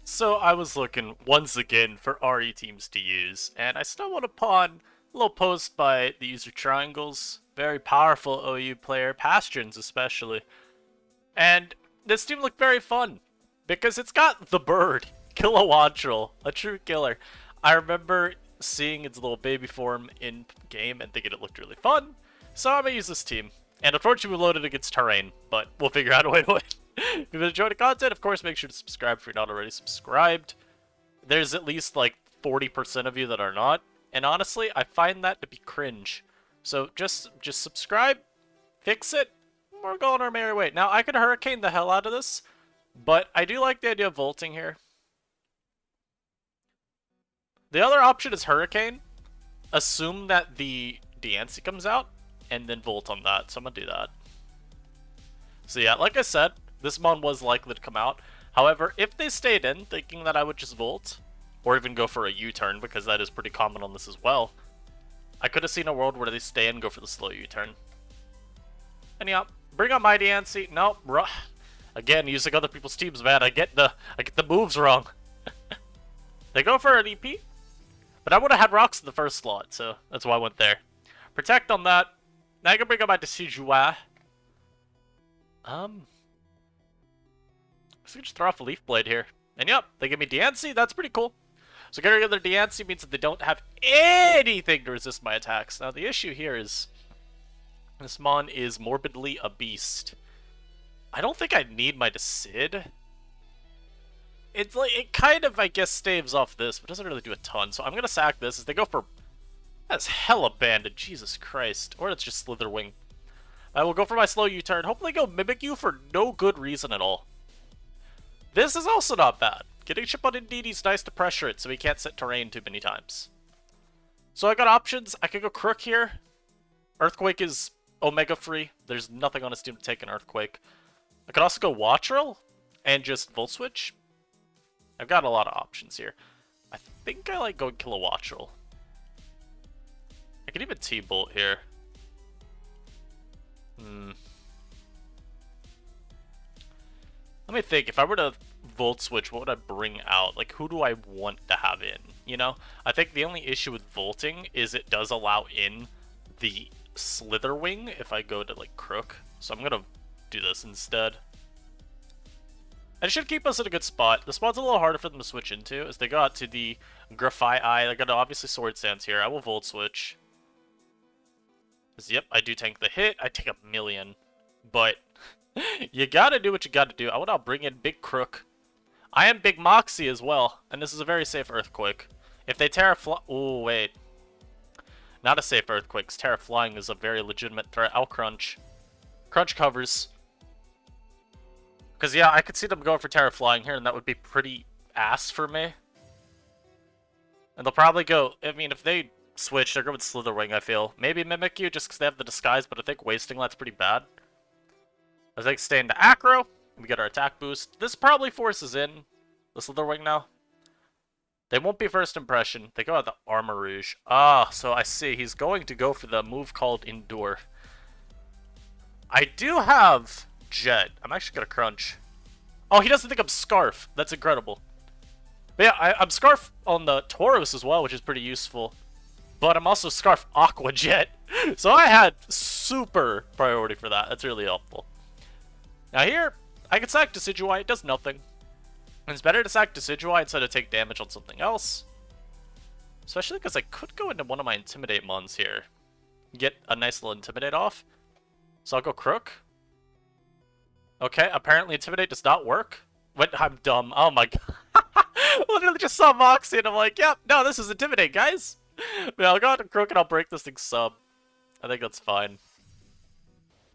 So I was looking once again for RE teams to use, and I stumbled upon a little post by the user Triangles, very powerful OU player, Passions especially. And this team looked very fun because it's got the bird, Kilowattrel, a true killer. I remember seeing its little baby form in game and thinking it looked really fun, so I'm gonna use this team. And unfortunately, we loaded against terrain, but we'll figure out a way to win. If you've enjoyed the content, of course, make sure to subscribe if you're not already subscribed. There's at least like 40% of you that are not, and honestly, I find that to be cringe. So just subscribe, fix it, we're going our merry way. Now, I could hurricane the hell out of this, but I do like the idea of vaulting here. The other option is hurricane. Assume that the Diancie comes out, and then volt on that, so I'm gonna do that. So yeah, like I said, this mon was likely to come out. However, if they stayed in, thinking that I would just volt, or even go for a U-turn, because that is pretty common on this as well, I could have seen a world where they stay and go for the slow U-turn. And yeah, bring on my Diancie. Nope, again, using other people's teams, man. I get the moves wrong. They go for an EP, but I would have had rocks in the first slot, so that's why I went there. Protect on that. Now I can bring on my Decidueye. So we can just throw off a Leaf Blade here. And yep, they give me Diancie. That's pretty cool. So getting rid of their Diancie means that they don't have anything to resist my attacks. Now the issue here is this mon is morbidly a beast. I don't think I need my Decid. It's like, it kind of, I guess, staves off this, but doesn't really do a ton. So I'm gonna sack this as they go for... That's hella banded, Jesus Christ. Or it's just Slitherwing. I will go for my slow U-turn. Hopefully go Mimikyu for no good reason at all. This is also not bad. Getting chip on Indeedee is nice to pressure it so he can't set terrain too many times. So I got options. I could go Crook here. Earthquake is Omega free. There's nothing on his team to take an Earthquake. I could also go Wattrel and just Volt Switch. I've got a lot of options here. I think I like going Kilowattrel. I could even T-Bolt here. Let me think. If I were to Volt Switch, what would I bring out? Like, who do I want to have in? You know? I think the only issue with Volting is it does allow in the Slitherwing if I go to, like, Crook. So I'm going to do this instead. And it should keep us in a good spot. The spot's a little harder for them to switch into as they go out to the Grafai. They're going to obviously Sword Stance here. I will Volt Switch. Yep, I do tank the hit. I take a million. But you gotta do what you gotta do. I want to bring in Big Crook. I am Big Moxie as well. And this is a very safe Earthquake. If they Terrafly... Oh, wait. Not a safe Earthquake. Terraflying is a very legitimate threat. I'll Crunch. Crunch covers. Because, yeah, I could see them going for Terraflying here, and that would be pretty ass for me. And they'll probably go... I mean, if they switch, they're going with Slitherwing, I feel. Maybe Mimikyu, just because they have the Disguise, but I think Wasting Light's pretty bad. I think stay into Acro. We get our attack boost. This probably forces in the Slitherwing now. They won't be first impression. They go out the Armor Rouge. Ah, so I see. He's going to go for the move called Endure. I do have Jet. I'm actually going to Crunch. Oh, he doesn't think I'm Scarf. That's incredible. But yeah, I'm Scarf on the Tauros as well, which is pretty useful. But I'm also Scarf Aqua Jet. So I had super priority for that. That's really helpful. Now here, I can sack Decidueye. It does nothing. And it's better to sack Decidueye instead of take damage on something else. Especially because I could go into one of my Intimidate mons here. Get a nice little Intimidate off. So I'll go Crook. Okay, apparently Intimidate does not work. What? I'm dumb. Oh my god. Literally just saw Moxie and I'm like, yep, no, this is Intimidate, guys. But I'll go out to Crook and I'll break this thing sub. I think that's fine.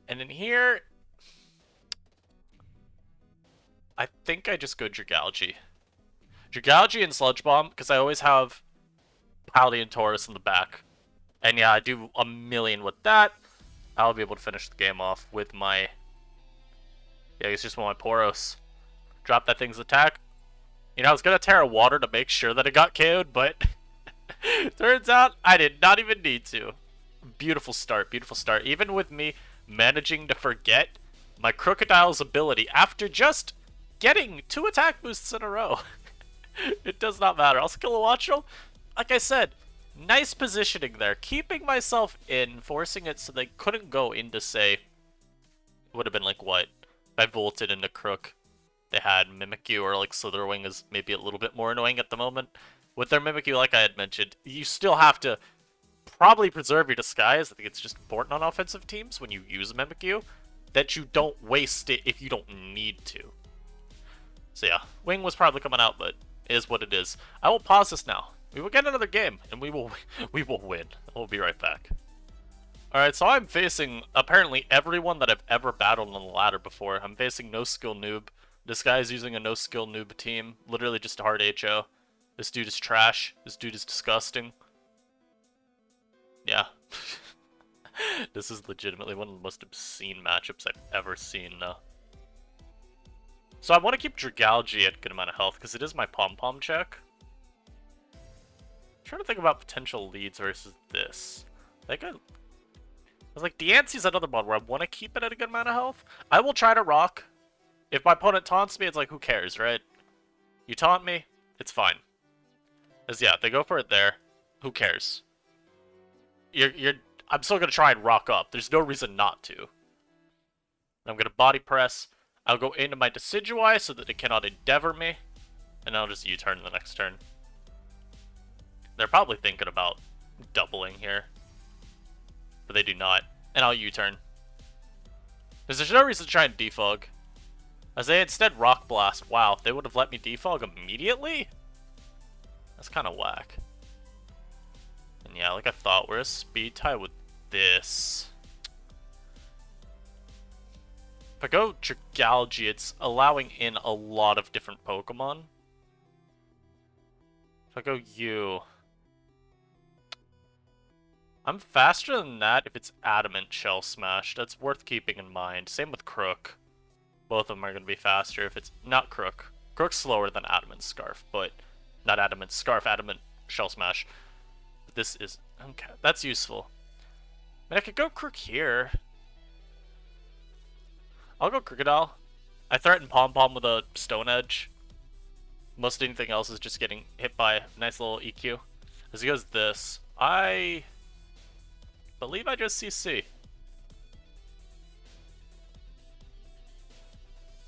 And in here... I think I just go Dragalge. Dragalge and Sludge Bomb, because I always have Pally and Tauros in the back. And yeah, I do a million with that. I'll be able to finish the game off with my... Yeah, it's just with my Poros. Drop that thing's attack. You know, I was going to Terra Water to make sure that it got KO'd, but... turns out I did not even need to. Beautiful start, beautiful start. Even with me managing to forget my Krookodile's ability after just... getting 2 attack boosts in a row. It does not matter. Also, Kilowattrel, like I said, nice positioning there. Keeping myself in, forcing it so they couldn't go into, say, would have been like what? If I bolted into Crook, they had Mimikyu or like Slitherwing is maybe a little bit more annoying at the moment. With their Mimikyu, like I had mentioned, you still have to probably preserve your disguise. I think it's just important on offensive teams when you use a Mimikyu that you don't waste it if you don't need to. So yeah, Wing was probably coming out, but it is what it is. I will pause this now. We will get another game, and we will win. We'll be right back. Alright, so I'm facing apparently everyone that I've ever battled on the ladder before. I'm facing no skill noob. This guy is using a no skill noob team. Literally just a hard HO. This dude is trash. This dude is disgusting. Yeah. This is legitimately one of the most obscene matchups I've ever seen. So I want to keep Dragalge at a good amount of health, because it is my pom-pom check. I'm trying to think about potential leads versus this. I was like, Diancie's another mod where I want to keep it at a good amount of health. I will try to rock. If my opponent taunts me, it's like, who cares, right? You taunt me, it's fine. Because yeah, they go for it there. Who cares? I'm still gonna try and rock up. There's no reason not to. I'm gonna body press. I'll go into my Decidueye so that it cannot endeavor me, and I'll just U-turn the next turn. They're probably thinking about doubling here, but they do not, and I'll U-turn. Because there's no reason to try and defog. As they instead Rock Blast. Wow, if they would have let me defog immediately? That's kind of whack. And yeah, like I thought, we're a speed tie with this. If I go Dragalge, it's allowing in a lot of different Pokemon. If I go U, I'm faster than that if it's Adamant Shell Smash. That's worth keeping in mind. Same with Crook. Both of them are going to be faster if it's not Crook. Crook's slower than Adamant Scarf, but not Adamant Scarf, Adamant Shell Smash. This is... okay, that's useful. I mean, I could go Crook here. I'll go Krookodile. I threaten Pom-Pom with a Stone Edge. Most anything else is just getting hit by a nice little EQ. As he goes this, I believe I just CC.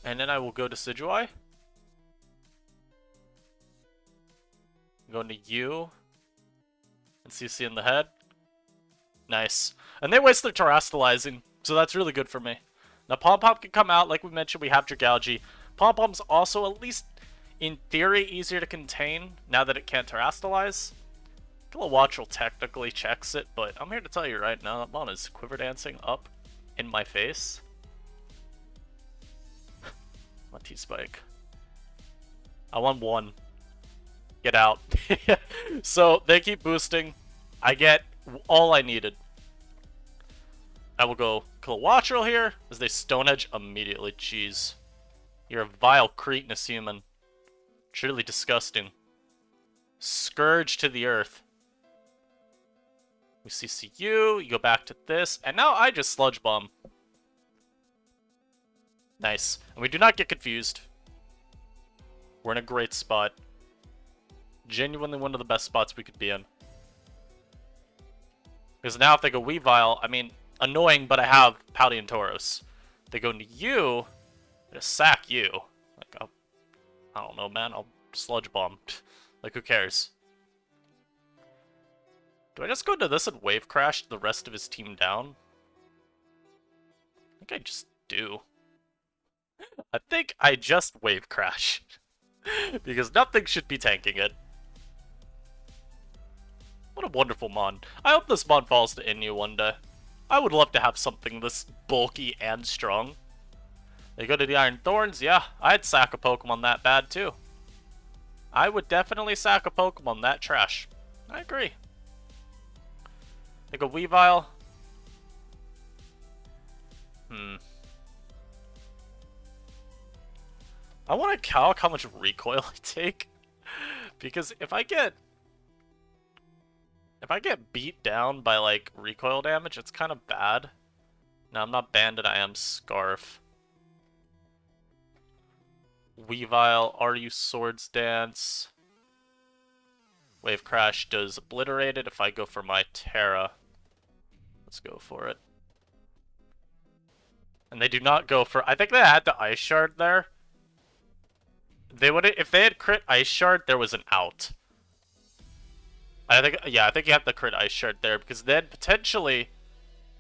And then I will go to Decidueye. Go into U. And CC in the head. Nice. And they waste their Terastallizing, so that's really good for me. Now Pom-Pom can come out, like we mentioned, we have Dragalge. Pom-Pom's also, at least in theory, easier to contain now that it can't Terastallize. Kilowattrel technically checks it, but I'm here to tell you right now, that Mon is Quiver Dancing up in my face. My T-Spike. I won one. Get out. So, they keep boosting. I get all I needed. I will go Kilowattrel here, as they Stone Edge immediately. Jeez. You're a vile cretinous human. Truly disgusting. Scourge to the earth. We CC you go back to this, and now I just Sludge Bomb. Nice. And we do not get confused. We're in a great spot. Genuinely one of the best spots we could be in. Because now if they go Weavile, I mean, annoying, but I have Pouty and Tauros. They go into you, I just sack you. Like, I don't know, man. I'll Sludge Bomb. Like, who cares? Do I just go into this and Wave Crash the rest of his team down? I think I just do. I think I just Wave Crash. Because nothing should be tanking it. What a wonderful Mon. I hope this Mon falls to Inu one day. I would love to have something this bulky and strong. They go to the Iron Thorns, yeah, I'd sack a Pokemon that bad too. I would definitely sack a Pokemon that trash. I agree. They go Weavile. I want to calc how much recoil I take. Because if I get beat down by like recoil damage, it's kind of bad. No, I'm not Bandit, I am Scarf. Weavile, are you Swords Dance? Wave Crash does Obliterated. If I go for my Terra, let's go for it. And they do not go for... I think they had the Ice Shard there. They would, if they had crit Ice Shard, there was an out. I think you have the crit Ice Shard there, because then potentially,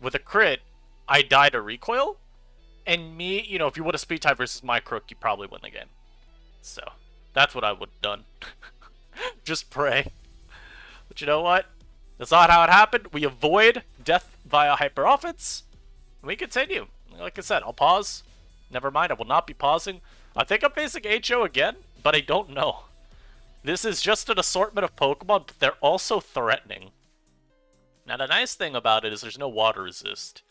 with a crit, I die to recoil, and me, you know, if you would have speed type versus my Krook, you probably win the game. So, that's what I would have done. Just pray. But you know what? That's not how it happened. We avoid death via hyper offense. We continue. Like I said, I'll pause. Never mind, I will not be pausing. I think I'm facing HO again, but I don't know. This is just an assortment of Pokemon, but they're also threatening. Now, the nice thing about it is there's no water resist.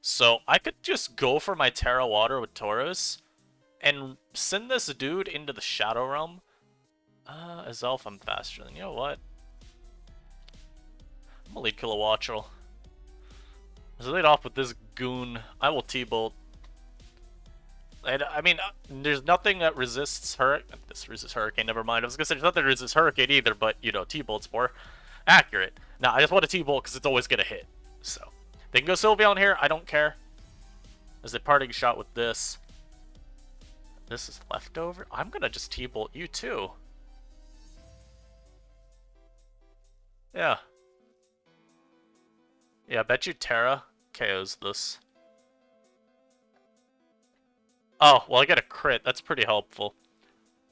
So, I could just go for my Terra Water with Tauros and send this dude into the Shadow Realm. As Elf, I'm faster than... You know what? I'm gonna lead Kilowattrel. Let's lead off with this goon. I will T-Bolt. I mean, there's nothing that resists Hurricane. This resists Hurricane, never mind. I was gonna say there's nothing that resists Hurricane either, but, you know, T-Bolt's more accurate. Now, I just want a T-Bolt because it's always gonna hit. So, they can go Sylveon here, I don't care. As a parting shot with this. This is leftover. I'm gonna just T-Bolt you too. Yeah. Yeah, I bet you Terra KOs this. Oh, well, I get a crit. That's pretty helpful.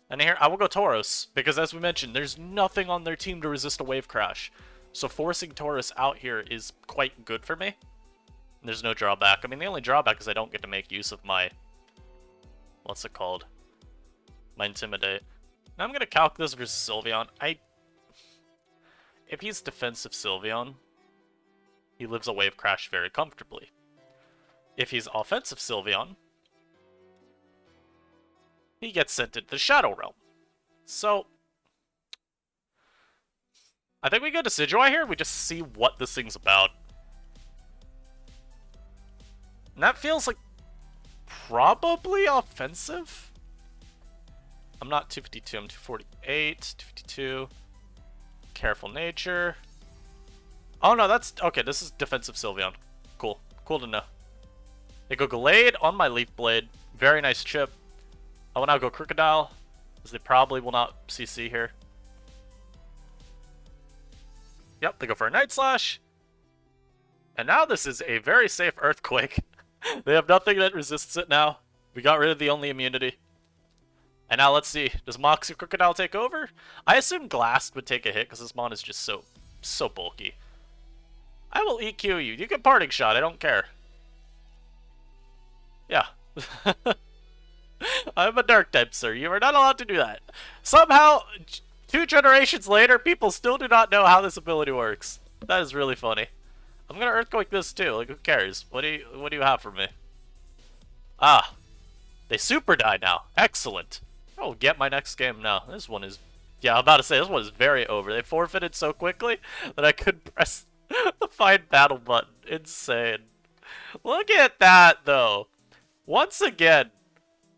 And here, I will go Tauros, because as we mentioned, there's nothing on their team to resist a Wave Crash. So forcing Tauros out here is quite good for me. There's no drawback. I mean, the only drawback is I don't get to make use of my... What's it called? My Intimidate. Now I'm going to calc this versus Sylveon. If he's defensive Sylveon, he lives a Wave Crash very comfortably. If he's offensive Sylveon, he gets sent into the Shadow Realm. So, I think we go to Decidueye here. We just see what this thing's about. And that feels like probably offensive. I'm not 252, I'm 248, 252. Careful Nature. Oh no, that's... Okay, this is defensive Sylveon. Cool. Cool to know. They go Gallade on my Leaf Blade. Very nice chip. I will now go Krookodile, as they probably will not CC here. Yep, they go for a Night Slash. And now this is a very safe Earthquake. They have nothing that resists it now. We got rid of the only immunity. And now let's see, does Moxie Krookodile take over? I assume Glass would take a hit, because this mon is just so bulky. I will EQ you. You get Parting Shot, I don't care. Yeah. I'm a Dark type, sir. You are not allowed to do that. Somehow, 2 generations later, people still do not know how this ability works. That is really funny. I'm gonna Earthquake this too. Like, who cares? What do you have for me? Ah, they Super Die now. Excellent. I will get my next game now. This one is... Yeah, I'm about to say, this one is very over. They forfeited so quickly that I couldn't press the Find Battle button. Insane. Look at that, though. Once again,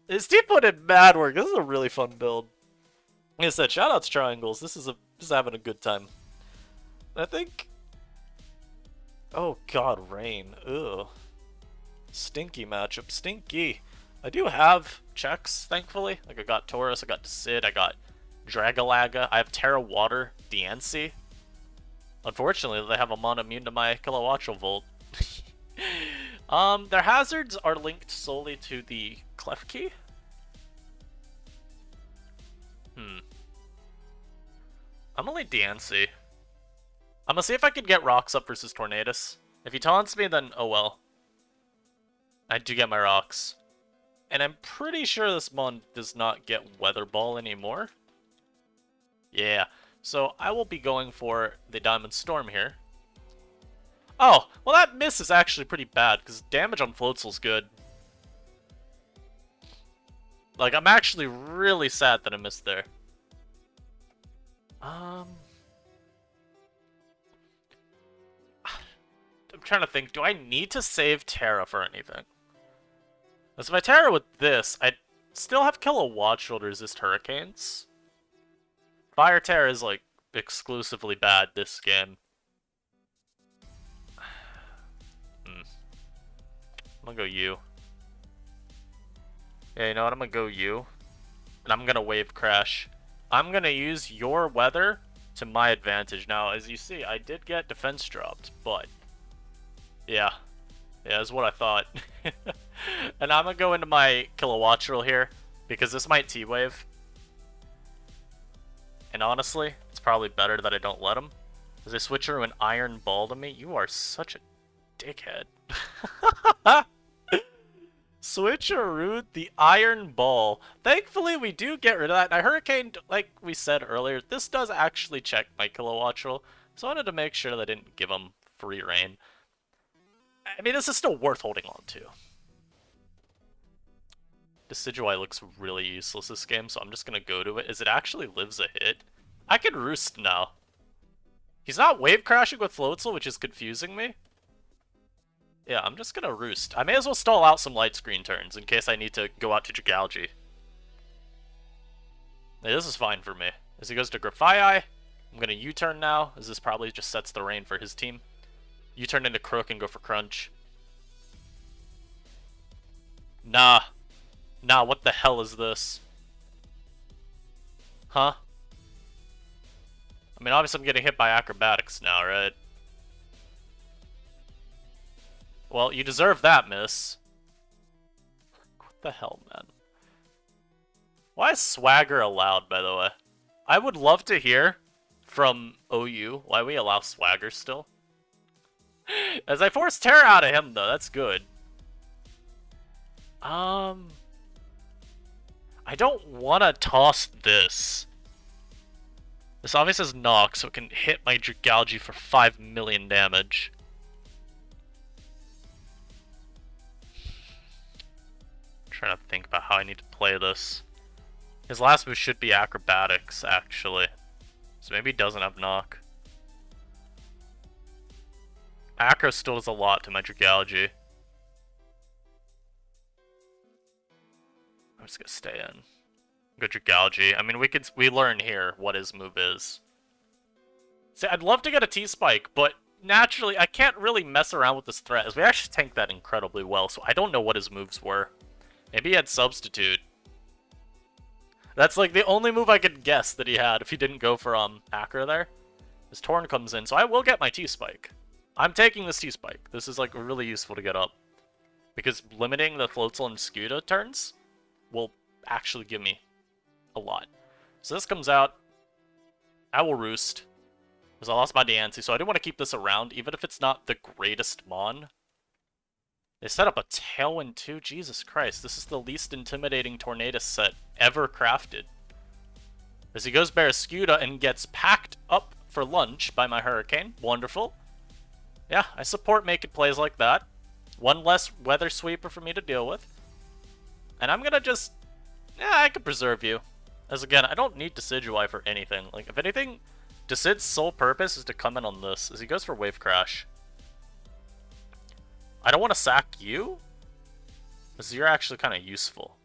his team put in mad work. This is a really fun build. Like I said, shoutouts Triangles. This is having a good time. I think... Oh god, Rain. Ugh. Stinky matchup. Stinky. I do have checks, thankfully. Like, I got Tauros, I got Sid, I got Dragalaga, I have Terra Water, Diancie. Unfortunately, they have a mon immune to my Kilowattrel Volt. Their hazards are linked solely to the Clef Key. I'm gonna lead Diancie. I'm gonna see if I can get rocks up versus Tornadus. If he taunts me, then oh well. I do get my rocks. And I'm pretty sure this mon does not get Weather Ball anymore. Yeah, so I will be going for the Diamond Storm here. Oh, well that miss is actually pretty bad, because damage on Floatzel's good. Like, I'm actually really sad that I missed there. I'm trying to think, do I need to save Terra for anything? So if I Terra with this, I'd still have Kilowattrel to resist Hurricanes. Fire Terra is, like, exclusively bad this game. I'm gonna go you. Yeah, you know what? I'm gonna go you. And I'm gonna wave crash. I'm gonna use your weather to my advantage. Now, as you see, I did get defense dropped, but yeah. Yeah, that's what I thought. And I'm gonna go into my Kilowattrel here, because this might T-Wave. And honestly, it's probably better that I don't let him. As I switch her to an Iron Ball to me, you are such a dickhead. Switcheroo, the Iron Ball. Thankfully, we do get rid of that. Now, Hurricane, like we said earlier, this does actually check my Kilowattrel, so I wanted to make sure that I didn't give him free reign. I mean, this is still worth holding on to. Decidueye looks really useless this game, so I'm just gonna go to it, as it actually lives a hit. I can Roost now. He's not wave crashing with Floatzel, which is confusing me. Yeah, I'm just gonna Roost. I may as well stall out some light screen turns in case I need to go out to Dragalge. Hey, this is fine for me. As he goes to Grafaiai, I'm gonna U-turn now, as this probably just sets the reign for his team. U-turn into Crook and go for Crunch. Nah. Nah, what the hell is this? Huh? I mean, obviously I'm getting hit by acrobatics now, right? Well, you deserve that, miss. What the hell, man? Why is Swagger allowed, by the way? I would love to hear from OU why we allow Swagger still. As I force Terra out of him, though, that's good. I don't want to toss this. This obviously is Nox, so it can hit my Dragalge for 5 million damage. I'm trying to think about how I need to play this. His last move should be Acrobatics, actually. So maybe he doesn't have Knock. Acro still does a lot to my Dragalge. I'm just gonna stay in. Go Dragalge. I mean, we learn here what his move is. See, I'd love to get a T-Spike, but naturally, I can't really mess around with this threat, as we actually tanked that incredibly well, so I don't know what his moves were. Maybe he had Substitute. That's like the only move I could guess that he had if he didn't go for Acro there. His Torn comes in, so I will get my T-Spike. I'm taking this T-Spike. This is like really useful to get up. Because limiting the Floatzel and Scuda turns will actually give me a lot. So this comes out. I will Roost. Because I lost my Diancie, so I do want to keep this around, even if it's not the greatest Mon. They set up a Tailwind too? Jesus Christ, this is the least intimidating Tornadus set ever crafted. As he goes Barrascuda and gets packed up for lunch by my Hurricane. Wonderful. Yeah, I support making plays like that. One less Weather Sweeper for me to deal with. And I'm gonna just... yeah, I could preserve you. As again, I don't need Decidueye for anything. Like, if anything, Decid's sole purpose is to come in on this, as he goes for Wave Crash. I don't want to sack you, because you're actually kind of useful.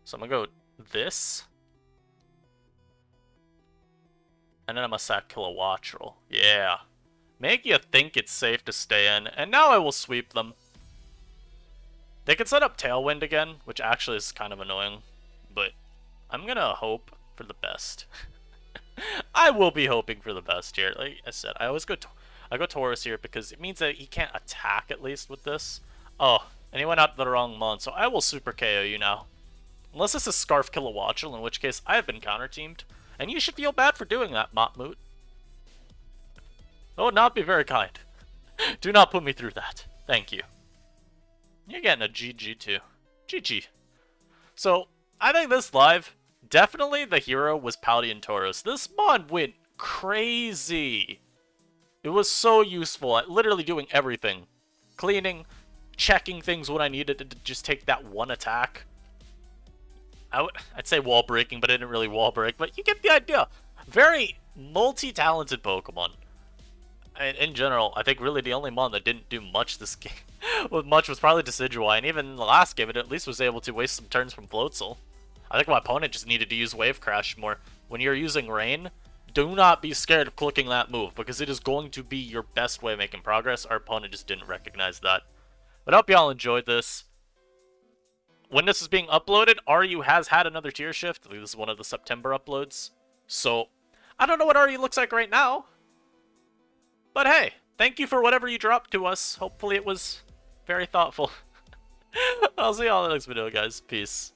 So I'm going to go this. And then I'm going to sack Kilowattrel. Yeah. Make you think it's safe to stay in, and now I will sweep them. They can set up Tailwind again, which actually is kind of annoying, but I'm going to hope for the best. I will be hoping for the best here. Like I said, I go Taurus here because it means that he can't attack at least with this. Oh, and he went out the wrong mon, so I will super KO you now. Unless this is Scarf Kilowattrel, in which case I have been counter-teamed. And you should feel bad for doing that, Motmoot. That would not be very kind. Do not put me through that. Thank you. You're getting a GG too. GG. So, I think this live, definitely the hero was Paldean Tauros. This mod went crazy. It was so useful at literally doing everything. Cleaning, checking things when I needed to just take that one attack. I'd say wall breaking, but it didn't really wall break, but you get the idea. Very multi-talented Pokemon. In general, I think really the only mon that didn't do much this game was probably Decidueye, and even in the last game it at least was able to waste some turns from Floatzel. I think my opponent just needed to use Wave Crash more. when you're using Rain, do not be scared of clicking that move, because it is going to be your best way of making progress. Our opponent just didn't recognize that. But I hope y'all enjoyed this. When this is being uploaded, RU has had another tier shift. I think this is one of the September uploads. So, I don't know what RU looks like right now. But hey, thank you for whatever you dropped to us. Hopefully it was very thoughtful. I'll see y'all in the next video, guys. Peace.